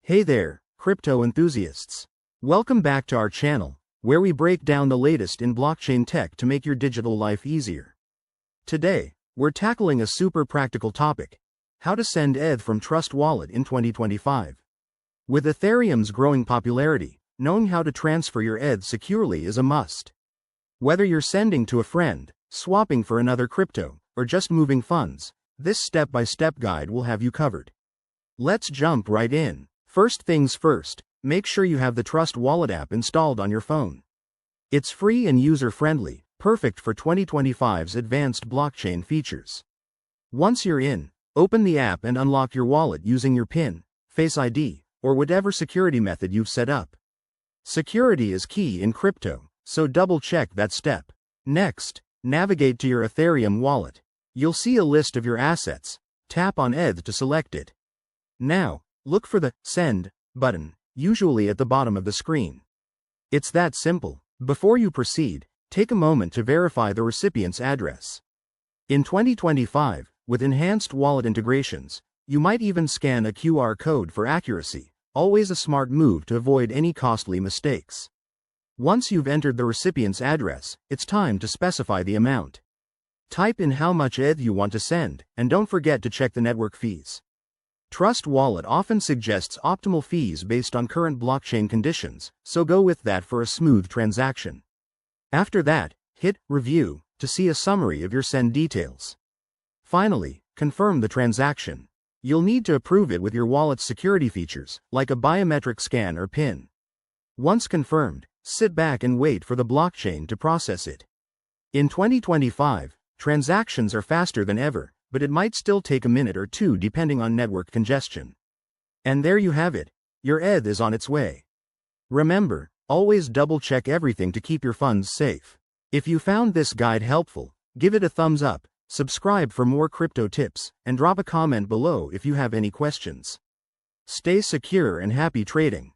Hey there, crypto enthusiasts. Welcome back to our channel, where we break down the latest in blockchain tech to make your digital life easier. Today, we're tackling a super practical topic: how to send ETH from Trust Wallet in 2025. With Ethereum's growing popularity, knowing how to transfer your ETH securely is a must. Whether you're sending to a friend, swapping for another crypto, or just moving funds, this step-by-step guide will have you covered. Let's jump right in. First things first, make sure you have the Trust Wallet app installed on your phone. It's free and user-friendly, perfect for 2025's advanced blockchain features. Once you're in, open the app and unlock your wallet using your PIN, Face ID, or whatever security method you've set up. Security is key in crypto, so double-check that step. Next, navigate to your Ethereum wallet. You'll see a list of your assets. Tap on ETH to select it. Now, look for the Send button, usually at the bottom of the screen. It's that simple. Before you proceed, take a moment to verify the recipient's address. In 2025, with enhanced wallet integrations, you might even scan a QR code for accuracy, always a smart move to avoid any costly mistakes. Once you've entered the recipient's address, it's time to specify the amount. Type in how much ETH you want to send, and don't forget to check the network fees. Trust Wallet often suggests optimal fees based on current blockchain conditions, so go with that for a smooth transaction. After that, hit Review to see a summary of your send details. Finally, confirm the transaction. You'll need to approve it with your wallet's security features, like a biometric scan or PIN. Once confirmed, sit back and wait for the blockchain to process it. In 2025, transactions are faster than ever, but it might still take a minute or two depending on network congestion. And there you have it. Your ETH is on its way. Remember, always double-check everything to keep your funds safe. If you found this guide helpful, give it a thumbs up, subscribe for more crypto tips, and drop a comment below if you have any questions. Stay secure and happy trading.